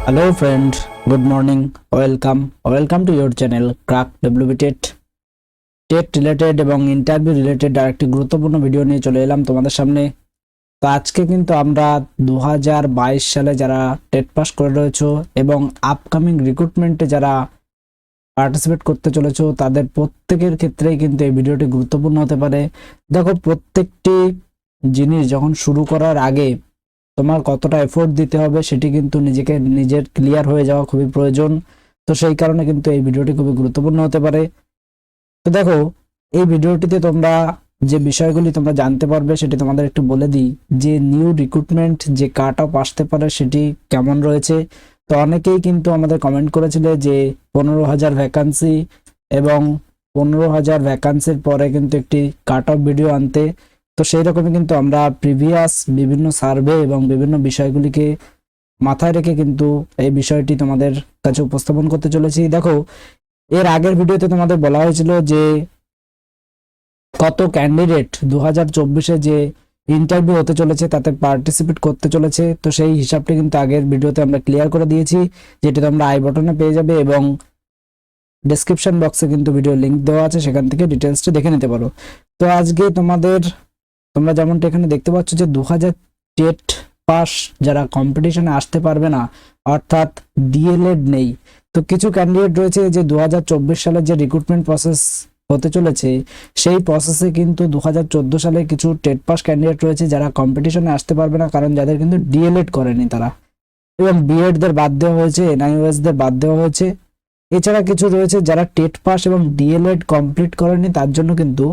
Hello friend, good morning, welcome to your channel Crack WB TET related এবং interview related আরেকটি গুরুত্বপূর্ণ video নিয়ে চলে এলাম তোমাদের সামনে। তো আজকে কিন্তু আমরা 2022 সালে যারা টেট পাস করে রয়েছো এবং আপকামিং রিক্রুটমেন্টে যারা পার্টিসিপেট করতে চলেছো তাদের প্রত্যেকের ক্ষেত্রেই কিন্তু এই ভিডিওটি গুরুত্বপূর্ণ হতে পারে। দেখো, প্রত্যেকটি জিনিস যখন শুরু করার আগে তোমার কতটা এফোর্ট দিতে হবে সেটি কিন্তু নিজের ক্লিয়ার হয়ে যাওয়া খুবই প্রয়োজন। তো সেই কারণে কিন্তু এই ভিডিওটি খুবই গুরুত্বপূর্ণ হতে পারে। তো দেখো, এই ভিডিওটিতে তোমরা যে বিষয়গুলি তোমরা জানতে পারবে সেটি তোমাদের একটু বলে দিই যে নিউ রিক্রুটমেন্ট যে কাট অফ আসতে পারে সেটি কেমন রয়েছে। তো অনেকেই কিন্তু আমাদের কমেন্ট করেছিলে যে 15,000 ভ্যাকান্সি এবং 15,000 ভ্যাকান্সির পরে কিন্তু একটি কাট অফ ভিডিও আনতে। তো সেই রকমই কিন্তু আমরা প্রিভিয়াস বিভিন্ন সার্ভে এবং বিভিন্ন বিষয়গুলিকে মাথায় রেখে কিন্তু এই বিষয়টি তোমাদের কাছে উপস্থাপন করতে চলেছি। দেখো, এর আগের ভিডিওতে তোমাদের বলা হয়েছিল যে কত ক্যান্ডিডেট 2024-এ যে ইন্টারভিউ হতে চলেছে তাতে পার্টিসিপেট করতে চলেছে। তো সেই হিসাবটি কিন্তু আগের ভিডিওতে আমরা ক্লিয়ার করে দিয়েছি, যেটি তোমরা আই বাটনে পেয়ে যাবে এবং ডেসক্রিপশন বক্সে কিন্তু ভিডিও লিংক দেওয়া আছে, সেখান থেকে ডিটেলসটি দেখে নিতে পারো। তো আজকে তোমরা যেমনটা এখানে দেখতে পাচ্ছ যে 2000 টেট পাস যারা কম্পিটিশনে আসতে পারবে না, অর্থাৎ ডিএলএড নেই, তো কিছু ক্যান্ডিডেট রয়েছে যে 2024 সালে যে রিক্রুটমেন্ট প্রসেস হতে চলেছে সেই প্রসেসে কিন্তু 2014 সালে কিছু টেট পাস ক্যান্ডিডেট রয়েছে যারা কম্পিটিশনে আসতে পারবে না, কারণ যাদের কিন্তু ডিএলএড করেনি তারা, এবং বিএডদের বাদ দেওয়া হয়েছে, এনআইওএসদের বাদ দেওয়া হয়েছে। এছাড়া কিছু রয়েছে যারা টেট পাস এবং ডিএলএড কমপ্লিট করেনি, তার জন্য কিন্তু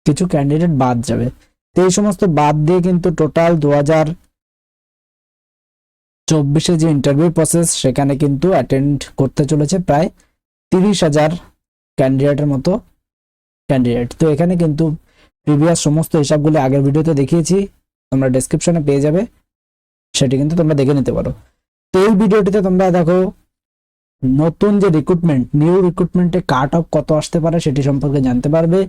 কিছু ক্যান্ডিডেট বাদ যাবে। তো এই সমস্ত বাদ দিয়ে কিন্তু টোটাল 2024-এ যে ইন্টারভিউ প্রসেস সেখানে কিন্তু অ্যাটেন্ড করতে চলেছে প্রায় 30,000 ক্যান্ডিডেটের মতো ক্যান্ডিডেট। তো এখানে কিন্তু প্রিভিয়াস সমস্ত হিসাবগুলো আগের ভিডিওতে দেখিয়েছি, তোমরা ডেসক্রিপশনে পেয়ে যাবে, সেটি কিন্তু তোমরা দেখে নিতে পারো। তো এই ভিডিওটিতে তোমরা দেখো নতুন যে নিউ রিক্রুটমেন্টে কাট অফ কত আসতে পারে সেটি সম্পর্কে জানতে পারবে।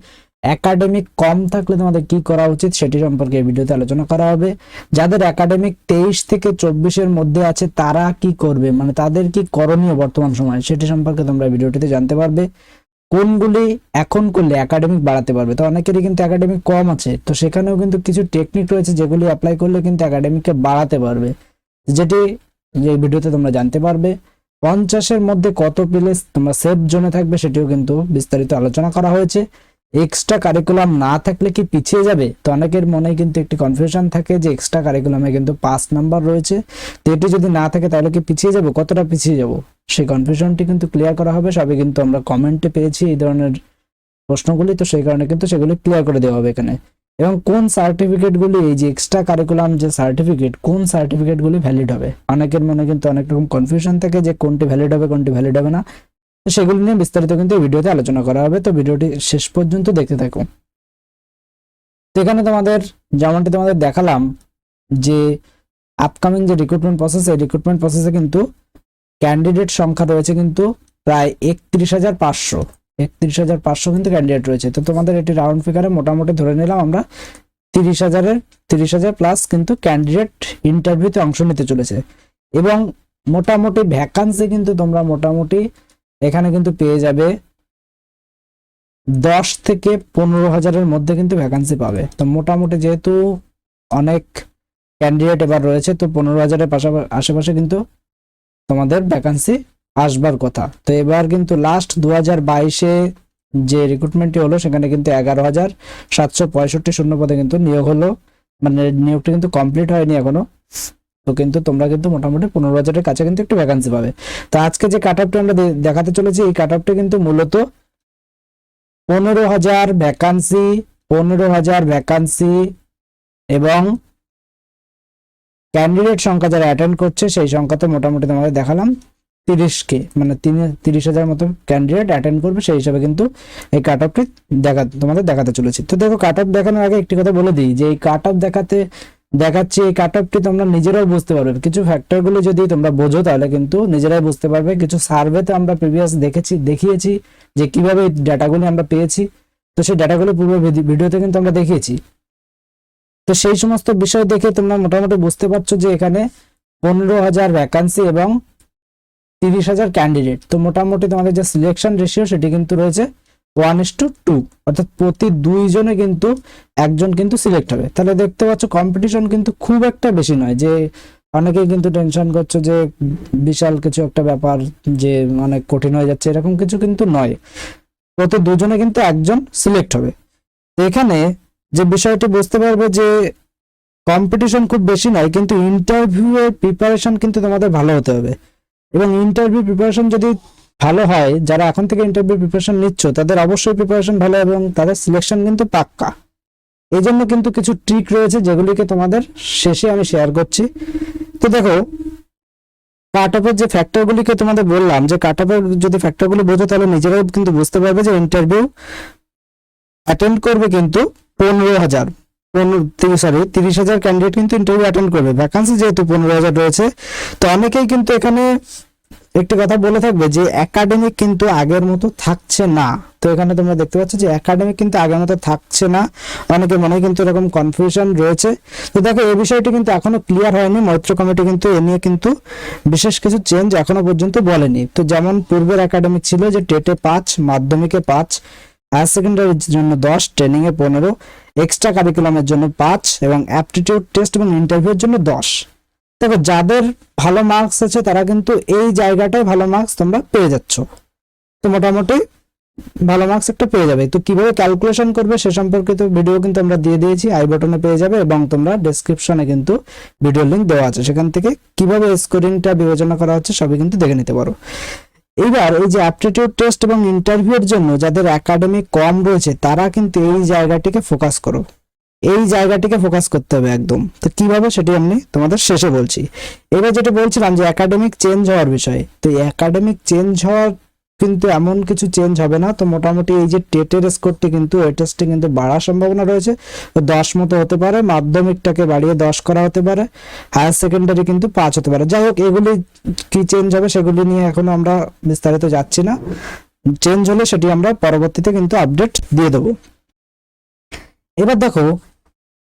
একাডেমিক কম থাকলে তোমাদের কি করা উচিত সেটি সম্পর্কে এই ভিডিওতে আলোচনা করা হবে। যাদের একাডেমিক 23 থেকে 24-এর মধ্যে আছে তারা কি করবে, মানে তাদের কি করণীয় বর্তমান সময়ে সেটি সম্পর্কে তোমরা ভিডিওটিতে জানতে পারবে। কোনগুলি এখন করলে একাডেমিক বাড়াতে পারবে। তো অনেকেরই কিন্তু একাডেমিক কম আছে, তো সেখানেও কিন্তু কিছু টেকনিক রয়েছে যেগুলি অ্যাপ্লাই করলে কিন্তু একাডেমিককে বাড়াতে পারবে, যেটি এই ভিডিওতে তোমরা জানতে পারবে। 50-এর মধ্যে কত পেলে তোমরা সেফ জোনে থাকবে সেটিও কিন্তু বিস্তারিত আলোচনা করা হয়েছে। এক্সট্রা কারিকুলাম না থাকলে কি পিছিয়ে যাবে, তো অনেকের মনে কিন্তু একটি কনফিউশন থাকে যে এক্সট্রা কারিকুলামে কিন্তু 5 নাম্বার রয়েছে, তো এটি যদি না থাকে তাহলে কি পিছিয়ে যাবো, কতটা পিছিয়ে যাব, সেই কনফিউশনটি কিন্তু ক্লিয়ার করা হবে। সবই কিন্তু আমরা কমেন্টে পেয়েছি এই ধরনের প্রশ্নগুলি, তো সেই কারণে কিন্তু সেগুলি ক্লিয়ার করে দেওয়া হবে এখানে। এবং কোন সার্টিফিকেটগুলি, এই যে এক্সট্রা কারিকুলাম যে সার্টিফিকেট, কোন সার্টিফিকেটগুলি ভ্যালিড হবে, অনেকের মনে কিন্তু অনেক রকম কনফিউশন থাকে যে কোনটি ভ্যালিড হবে কোনটি ভ্যালিড হবে না। তো সেগুলি নিয়ে বিস্তারিত কিন্তু এই ভিডিওতে আলোচনা করা হবে, তো ভিডিওটি শেষ পর্যন্ত দেখতে থাকো। তো এখানে যেমনটি তোমাদের দেখালাম যে আপকামিং যে রিক্রুটমেন্ট প্রসেস, এই রিক্রুটমেন্ট প্রসেসে কিন্তু ক্যান্ডিডেট সংখ্যা রয়েছে কিন্তু প্রায় 31,500 কিন্তু ক্যান্ডিডেট রয়েছে। তো তোমাদের এটি রাউন্ড ফিগারে মোটামুটি ধরে নিলাম আমরা 30,000 প্লাস কিন্তু ক্যান্ডিডেট ইন্টারভিউতে অংশ নিতে চলেছে। এবং মোটামুটি ভ্যাকান্সি কিন্তু তোমরা মোটামুটি এখানে কিন্তু পেয়ে যাবে 10 থেকে 15,000-এর মধ্যে কিন্তু ভ্যাকান্সি পাবে। তো মোটামুটি যেহেতু অনেক ক্যান্ডিডেট এবার রয়েছে, তো 15,000-এর আশেপাশে কিন্তু তোমাদের ভ্যাকান্সি আসবার কথা। তো এবার কিন্তু লাস্ট 2022-এ যে রিক্রুটমেন্টটি হলো সেখানে কিন্তু 11,765 শূন্য পদে কিন্তু নিয়োগ হলো, মানে নিয়োগটি কিন্তু কমপ্লিট হয়নি এখনো। তো কিন্তু তোমরা কিন্তু মোটামুটি 15,000-এর কাছে কিন্তু একটু ভ্যাকান্সি পাবে। তো আজকে যে কাট অফটি আমরা দেখাতে চলেছি, এই কাট অফটি কিন্তু মূলত 15,000 ভ্যাকান্সি এবং ক্যান্ডিডেট সংখ্যা যারা অ্যাটেন্ড করছে সেই সংখ্যাতে মোটামুটি তোমাদের দেখালাম 30K, মানে 30,000 মতো ক্যান্ডিডেট অ্যাটেন্ড করবে, সেই হিসাবে কিন্তু এই কাট অফটি তোমাদের দেখাতে চলেছি। তো দেখো, কাট অফ দেখানোর আগে একটি কথা বলে দিই যে এই কাট অফ দেখাচ্ছি, এই কাট অফটি তোমরা নিজেরাও বুঝতে পারবে। কিছু ফ্যাক্টরগুলো যদি তোমরা বোঝো তাহলে কিন্তু নিজেরাই বুঝতে পারবে। কিছু সার্ভেতে আমরা প্রিভিয়াস দেখিয়েছি যে কিভাবে এই ডাটাগুলি আমরা পেয়েছি, তো সেই ডাটাগুলো পূর্ব ভিডিওতে কিন্তু আমরা দেখিয়েছি। তো সেই সমস্ত বিষয় দেখে তোমরা মোটামুটি বুঝতে পারছো যে এখানে 15,000 ভ্যাকান্সি এবং 30,000 ক্যান্ডিডেট, তো মোটামুটি তোমাদের যে সিলেকশন রেশিও সেটি কিন্তু রয়েছে 1:2, অর্থাৎ প্রতি 2 জনে কিন্তু একজন কিন্তু সিলেক্ট হবে। তাহলে দেখতে পাচ্ছ কম্পিটিশন কিন্তু খুব একটা বেশি নয়, যে অনেকেই কিন্তু টেনশন করছে যে বিশাল কিছু একটা ব্যাপার, যে অনেক কঠিন হয়ে যাচ্ছে, এরকম কিছু কিন্তু নয়। প্রতি 2 জনে কিন্তু একজন সিলেক্ট হবে। তো এখানে যে বিষয়টি বুঝতে পারবে যে কম্পিটিশন খুব বেশি নয়, কিন্তু ইন্টারভিউ এর প্রিপারেশন কিন্তু তোমাদের ভালো হতে হবে। এবং ইন্টারভিউ প্রিপারেশন যদি ভালো হয়, যারা এখন থেকে ইন্টারভিউ প্রিপারেশন নিচ্ছ তাদের অবশ্যই প্রিপারেশন ভালো এবং তাদের সিলেকশন কিন্তু পাক্কা। এই জন্য কিন্তু কিছু ট্রিক রয়েছে যেগুলিকে তোমাদের শেষে আমি শেয়ার করছি। তো দেখো, কাট অফের যে ফ্যাক্টরগুলিকে তোমাদের বললাম, যে কাট অফের যদি ফ্যাক্টরগুলি বোঝো তাহলে নিজেরাই কিন্তু বুঝতে পারবে যে ইন্টারভিউ অ্যাটেন্ড করবে কিন্তু 30,000 ক্যান্ডিডেট কিন্তু ইন্টারভিউ অ্যাটেন্ড করবে। ভ্যাকান্সি যেহেতু 15,000 রয়েছে, তো অনেকেই কিন্তু এখানে একটি কথা বলে থাকবে যে একাডেমিক কিন্তু আগের মতো থাকছে না। তো এখানে তোমরা দেখতে পাচ্ছ যে একাডেমিক কিন্তু আগের মতো থাকছে না, অনেকের মনে কিন্তু এরকম কনফিউশন রয়েছে। তো দেখো, এই বিষয়টি কিন্তু এখনো ক্লিয়ার হয়নি। মৈত্র কমিটি কিন্তু এ নিয়ে কিন্তু বিশেষ কিছু চেঞ্জ এখনো পর্যন্ত বলেনি। তো যেমন পূর্বের একাডেমিক ছিল যে টেটে 5, মাধ্যমিকে 5, হায়ার সেকেন্ডারির জন্য 10, ট্রেনিং এ 15, এক্সট্রা কারিকুলামের জন্য 5 এবং অ্যাপটিটিউড টেস্ট এবং ইন্টারভিউর জন্য 10। দেখো, যাদের ভালো মার্কস আছে তারা কিন্তু এই জায়গাটায় ভালো মার্কস তোমরা পেয়ে যাচ্ছ। তো মোটামুটি ভালো মার্কস একটা পেয়ে যাবে। তো কিভাবে ক্যালকুলেশন করবে সে সম্পর্কিত ভিডিও কিন্তু আমরা দিয়ে দিয়েছি, আই বাটনে পেয়ে যাবে এবং তোমরা ডেসক্রিপশনে কিন্তু ভিডিও লিংক দেওয়া আছে, সেখান থেকে কিভাবে স্কোরিংটা বিবেচনা করা হচ্ছে সবই কিন্তু দেখে নিতে পারো। এইবার এই যে অ্যাপটিটিউড টেস্ট এবং ইন্টারভিউর জন্য যাদের একাডেমিক কম রয়েছে তারা কিন্তু এই জায়গাটিকে ফোকাস করো, এই জায়গাটিকে ফোকাস করতে হবে একদম। তো কিভাবে সেটি আমি তোমাদের শেষে বলছি। এবার যেটা বলছিলাম যে একাডেমিক চেঞ্জ হওয়ার বিষয়ে, তো একাডেমিক চেঞ্জ হওয়ার কিন্তু এমন কিছু চেঞ্জ হবে না। তো মোটামুটি এই যে টেটের স্কোরটি কিন্তু এই টেস্টে কিন্তু বাড়ার সম্ভাবনা রয়েছে, 10 মতো হতে পারে, মাধ্যমিকটাকে বাড়িয়ে 10 করা হতে পারে, হায়ার সেকেন্ডারি কিন্তু 5 হতে পারে। যাই হোক, এগুলি কি চেঞ্জ হবে সেগুলি নিয়ে এখনো আমরা বিস্তারিত যাচ্ছি না, চেঞ্জ হলে সেটি আমরা পরবর্তীতে কিন্তু আপডেট দিয়ে দেবো। এবার দেখো,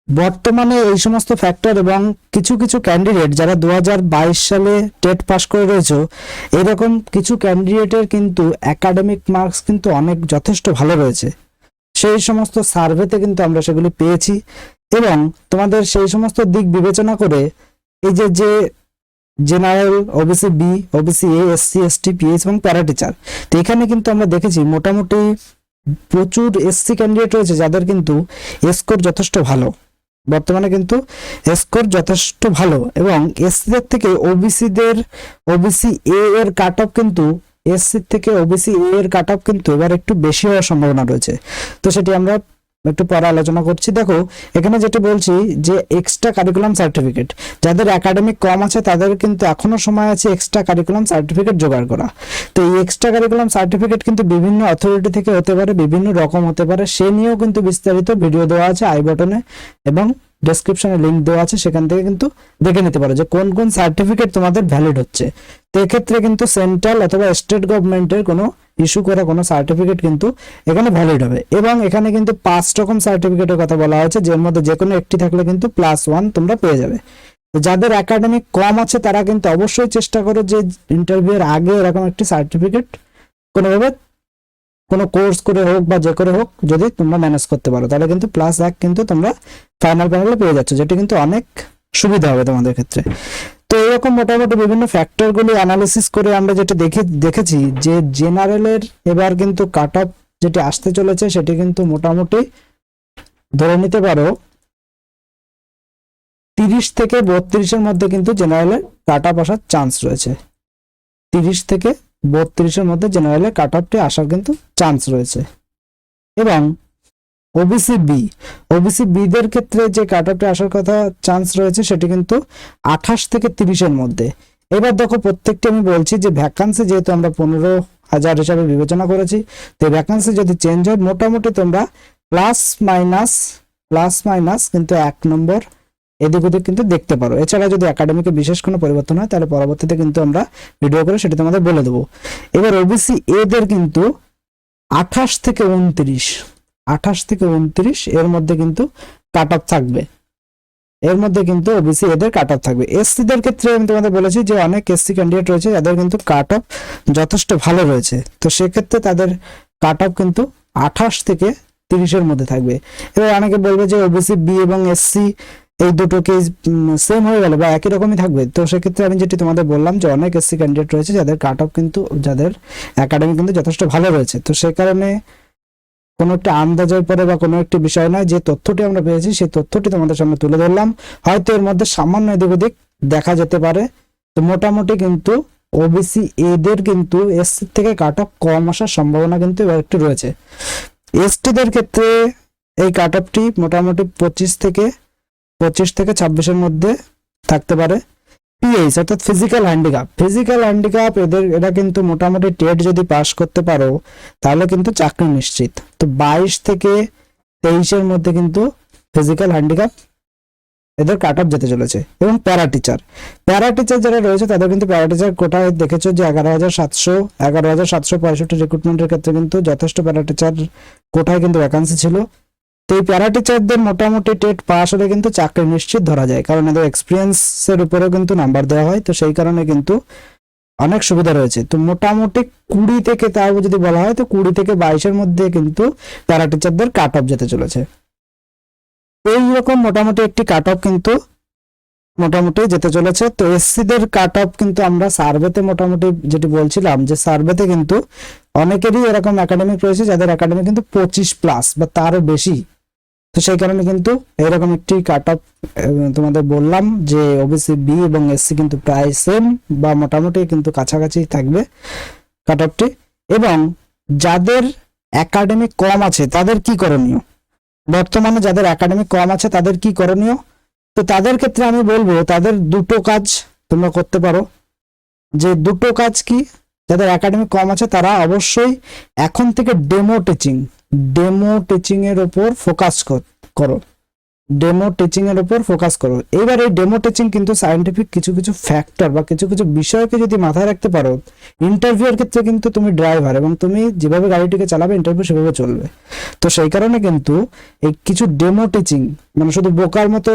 বর্তমানে এই সমস্ত ফ্যাক্টর এবং কিছু কিছু ক্যান্ডিডেট যারা 2022 সালে টেট পাস করে রয়েছে, এরকম কিছু ক্যান্ডিডেটের কিন্তু একাডেমিক মার্কস কিন্তু অনেক যথেষ্ট ভালো রয়েছে। সেই সমস্ত সার্ভেতে কিন্তু আমরা সেগুলি পেয়েছি এবং তোমাদের সেই সমস্ত দিক বিবেচনা করে এই যে general, OBC B, OBC A, SC, ST, PH এবং প্যারা টিচার, তো এখানে কিন্তু আমরা দেখেছি মোটামুটি প্রচুর এসসি ক্যান্ডিডেট রয়েছে যাদের কিন্তু স্কোর যথেষ্ট ভালো, বর্তমানে কিন্তু স্কোর যথেষ্ট ভালো। এবং এসসিদের থেকে ওবিসি এ এর কাট অফ কিন্তু এসসি থেকে ওবিসি এ এর কাট অফ কিন্তু এবার একটু বেশি হওয়ার সম্ভাবনা রয়েছে। তো সেটি আমরা একটু পরে আলোচনা করছি। দেখো, এখানে যেটা বলছি যে এক্সট্রা কারিকুলাম সার্টিফিকেট, যাদের একাডেমিক কম আছে তাদের কিন্তু এখনো সময় আছে এক্সট্রা কারিকুলাম সার্টিফিকেট জোগাড় করা। তো এই এক্সট্রা কারিকুলাম সার্টিফিকেট কিন্তু বিভিন্ন অথরিটি থেকে হতে পারে, বিভিন্ন রকম হতে পারে, সে নিয়েও কিন্তু বিস্তারিত ভিডিও দেওয়া আছে আই বাটনে এবং ডেসক্রিপশনে লিংক দেওয়া আছে, সেখান থেকে কিন্তু দেখে নিতে পারো যে কোন কোন সার্টিফিকেট তোমাদের ভ্যালিড হচ্ছে। তো এক্ষেত্রে কিন্তু সেন্ট্রাল অথবা স্টেট গভর্নমেন্টের কোনো ইস্যু করা কোনো সার্টিফিকেট কিন্তু এখানে ভ্যালিড হবে। এবং এখানে কিন্তু 5 রকম সার্টিফিকেটের কথা বলা হয়েছে, যার মধ্যে যে কোনো একটি থাকলে কিন্তু +1 তোমরা পেয়ে যাবে। তো যাদের একাডেমিক কম আছে তারা কিন্তু অবশ্যই চেষ্টা করো যে ইন্টারভিউর আগে এরকম একটি সার্টিফিকেট কোনোভাবে কোনো কোর্স করে হোক বা যে করে হোক যদি তোমরা ম্যানেজ করতে পারো, তাহলে কিন্তু +1 কিন্তু তোমরা ফাইনাল প্যানেলে পেয়ে যাচ্ছ, যেটি কিন্তু অনেক সুবিধা হবে তোমাদের ক্ষেত্রে। তো এরকম মোটামুটি বিভিন্ন ফ্যাক্টরগুলি অ্যানালিসিস করে আমরা যেটা দেখেছি যে জেনারেলের এবার কিন্তু কাট অফ যেটি আসতে চলেছে সেটি কিন্তু মোটামুটি ধরে নিতে পারো 30 থেকে 32-এর মধ্যে কিন্তু জেনারেলের কাট অফ আসার চান্স রয়েছে। 30 থেকে 32-এর মধ্যে জেনারেলের কাট অফটি আসার কিন্তু চান্স রয়েছে। এবং ওবিসি বিদের ক্ষেত্রে যে কাট অফটি আসার কথা চান্স রয়েছে সেটি কিন্তু 28 থেকে 30-এর মধ্যে। এবার দেখো, প্রত্যেকটি আমি বলছি যে ভ্যাকান্সি যেহেতু আমরা 15,000 হিসাবে বিবেচনা করেছি, তো ভ্যাকান্সি যদি চেঞ্জ হয় মোটামুটি তোমরা প্লাস মাইনাস কিন্তু 1 নম্বর এদিক ওদিক কিন্তু দেখতে পারো। এছাড়া যদি একাডেমিকে বিশেষ কোনো পরিবর্তন হয় তাহলে পরবর্তীতে কিন্তু আমরা ভিডিও করে সেটি তোমাদের বলে দেবো। এবার ওবিসি এদের কিন্তু 28 থেকে 29 এর মধ্যে কিন্তু কাট অফ থাকবে। এর মধ্যে কিন্তু ওবিসি এদের কাট অফ থাকবে। এসসিদের ক্ষেত্রে আমি তোমাদের বলেছি যে অনেক এসসি ক্যান্ডিডেট রয়েছে যাদের কিন্তু কাট অফ যথেষ্ট ভালো রয়েছে, তো সেক্ষেত্রে তাদের কাট অফ কিন্তু 28 থেকে 30-এর মধ্যে থাকবে। এবার অনেকে বলবে যে ওবিসি বি এবং এসসি এই দুটো কেস সেম হয়ে গেল বা একই রকমই থাকবে, তো সেক্ষেত্রে আমি যেটি তোমাদের বললাম যে অনেক এসসি ক্যান্ডিডেট রয়েছে যাদের কাট অফ কিন্তু যাদের একাডেমি কিন্তু যথেষ্ট ভালো রয়েছে, তো সে কারণে কোনো একটা আন্দাজের পরে বা কোনো একটি বিষয় নয়, যে তথ্যটি আমরা পেয়েছি সেই তথ্যটি তোমাদের সামনে তুলে ধরলাম। হয়তো এর মধ্যে সামান্য এদিক ওদিক দেখা যেতে পারে, তো মোটামুটি কিন্তু ওবিসি এদের কিন্তু এসসি থেকে কাট অফ কম আসার সম্ভাবনা কিন্তু এবার একটু রয়েছে। এসটিদের ক্ষেত্রে এই কাট অফটি মোটামুটি 25 থেকে 26-এর মধ্যে থাকতে পারে। পিএইচ অর্থাৎ ফিজিক্যাল হ্যান্ডিক্যাপ এরা কিন্তু মোটামুটি টেট যদি পাস করতে পারো তাহলে কিন্তু চাকরি নিশ্চিত। তো 22 থেকে 23-এর মধ্যে কিন্তু ফিজিক্যাল হ্যান্ডিক্যাপ এদের কাট অফ যেতে চলেছে। এবং প্যারা টিচার যারা রয়েছে তাদের কিন্তু প্যারা টিচার কোটায় দেখেছো যে 11,765 রিক্রুটমেন্টের ক্ষেত্রে কিন্তু যথেষ্ট প্যারা টিচার কোটায় কিন্তু ভ্যাকান্সি ছিল। তো এই প্যারা টিচারদের মোটামুটি টেট পাস হলে কিন্তু চাকরি নিশ্চিত ধরা যায়, কারণ এদের এক্সপিরিয়েন্সের উপরেও কিন্তু নাম্বার দেওয়া হয়, তো সেই কারণে কিন্তু অনেক সুবিধা রয়েছে। তো মোটামুটি 20 থেকে, তাও যদি বলা হয় তো 20 থেকে 22-এর মধ্যে কিন্তু প্যারা টিচারদের কাট অফ যেতে চলেছে। এইরকম মোটামুটি একটি কাট অফ কিন্তু মোটামুটি যেতে চলেছে। তো এসসিদের কাট অফ কিন্তু আমরা সার্ভেতে মোটামুটি যেটি বলছিলাম যে সার্ভেতে কিন্তু অনেকেরই এরকম একাডেমিক রয়েছে যাদের একাডেমি কিন্তু 25+ বা তারও বেশি, তো সেই কারণে কিন্তু এরকম একটি কাট অফ তোমাদের বললাম যে ওবিসি বি এবং এসসি কিন্তু প্রায় সেম বা মোটামুটি কিন্তু কাছাকাছি থাকবে কাট অফটি। এবং যাদের একাডেমিক কম আছে তাদের কি করণীয়, বর্তমানে যাদের একাডেমিক কম আছে তাদের কি করণীয়, তো তাদের ক্ষেত্রে আমি বলবো তাদের দুটো কাজ তোমরা করতে পারো। যে দুটো কাজ কি, যাদের একাডেমিক কম আছে তারা অবশ্যই এখন থেকে ডেমো টিচিং এর উপর ফোকাস করো। এবার এই ডেমো টিচিং কিন্তু সায়েন্টিফিক কিছু ফ্যাক্টর বা কিছু বিষয়কে যদি মাথায় রাখতে পারো, ইন্টারভিউর ক্ষেত্রে কিন্তু তুমি ড্রাইভার এবং তুমি যেভাবে গাড়িটিকে চালাবে ইন্টারভিউ সেভাবে চলবে। তো সেই কারণে কিন্তু এই কিছু ডেমো টিচিং মানে শুধু বোকার মতো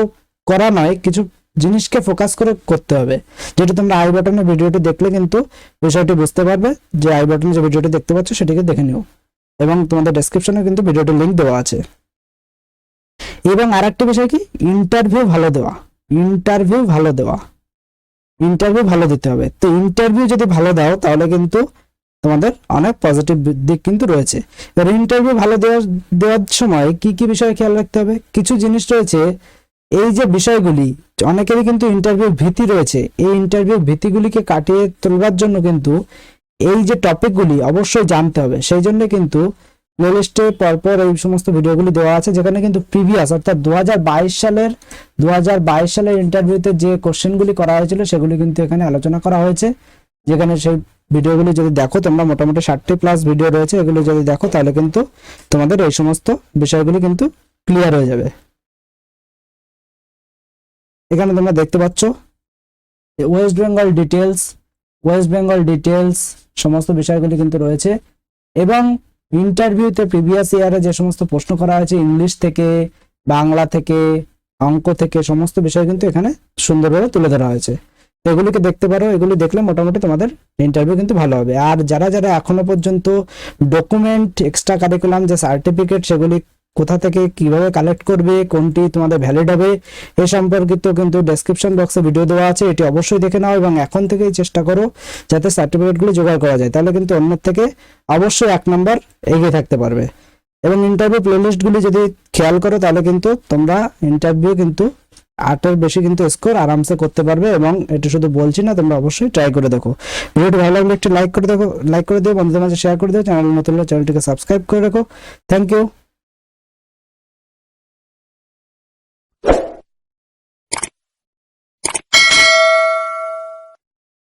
করা নয়, কিছু জিনিসকে ফোকাস করে করতে হবে, যেটা তোমরা আই বাটনে ভিডিওটি দেখলে কিন্তু বিষয়টি বুঝতে পারবে। যে আই বাটনে যে ভিডিওটি দেখতে পাচ্ছ সেটিকে দেখে নিও, এবং তোমাদের ডেসক্রিপশনে কিন্তু ভিডিওটির লিংক দেওয়া আছে। এবং আরেকটা বিষয় কি, ইন্টারভিউ ভালো দিতে হবে। তো ইন্টারভিউ যদি ভালো দাও তাহলে কিন্তু তোমাদের অনেক পজিটিভ দিক কিন্তু রয়েছে। এবার ইন্টারভিউ ভালো দেওয়ার সময় কি বিষয়ে খেয়াল রাখতে হবে, কিছু জিনিস রয়েছে। এই যে বিষয়গুলি অনেকেরই কিন্তু ইন্টারভিউ ভীতি রয়েছে, এই ইন্টারভিউ ভীতিগুলিকে কাটিয়ে তোলবার জন্য কিন্তু এই যে টপিকগুলি অবশ্যই জানতে হবে। সেই জন্য কিন্তু প্লেলিস্টে পরপর এই সমস্ত ভিডিওগুলি দেওয়া আছে, যেখানে কিন্তু প্রিভিয়াস অর্থাৎ 2022 সালের ইন্টারভিউতে যে কোশ্চেনগুলি করা হয়েছিল সেগুলি কিন্তু এখানে আলোচনা করা হয়েছে। যেখানে সেই ভিডিওগুলি যদি দেখো তোমরা, মোটামুটি 60+ ভিডিও রয়েছে, এগুলো যদি দেখো তাহলে কিন্তু তোমাদের এই সমস্ত বিষয়গুলি কিন্তু ক্লিয়ার হয়ে যাবে। এখানে তোমরা দেখতে পাচ্ছ ওয়েস্ট বেঙ্গল ডিটেলস সমস্ত বিষয়গুলি কিন্তু রয়েছে। এবং ইন্টারভিউতে প্রিভিয়াস ইয়ারে যে সমস্ত প্রশ্ন করা হয়েছে ইংলিশ থেকে, বাংলা থেকে, অঙ্ক থেকে, সমস্ত বিষয় কিন্তু এখানে সুন্দরভাবে তুলে ধরা হয়েছে। এগুলিকে দেখতে পারো, এগুলি দেখলে মোটামুটি তোমাদের ইন্টারভিউ কিন্তু ভালো হবে। আর যারা এখনো পর্যন্ত ডকুমেন্ট, এক্সট্রা কারিকুলাম যে সার্টিফিকেট সেগুলি কোথা থেকে কিভাবে কালেক্ট করবে, কোনটি তোমাদের ভ্যালিড হবে, এ সম্পর্কিত কিন্তু ডেসক্রিপশন বক্সে ভিডিও দেওয়া আছে, এটি অবশ্যই দেখে নাও এবং এখন থেকেই চেষ্টা করো যাতে সার্টিফিকেটগুলো জোগাড় করা যায়, তাহলে কিন্তু অন্যের থেকে অবশ্যই 1 নম্বর এগিয়ে থাকতে পারবে। এবং ইন্টারভিউ প্লেলিস্টগুলি যদি খেয়াল করো তাহলে কিন্তু তোমরা ইন্টারভিউ কিন্তু 8-এর বেশি কিন্তু স্কোর আরামসে করতে পারবে। এবং এটা শুধু বলছি না, তোমরা অবশ্যই ট্রাই করে দেখো। ভিডিওটি ভালো লাগলে একটু লাইক করে দিও, বন্ধুদের মাঝে শেয়ার করে দিও, চ্যানেল নতুন হলে চ্যানেলটিকে সাবস্ক্রাইব করে রাখো। Thank you.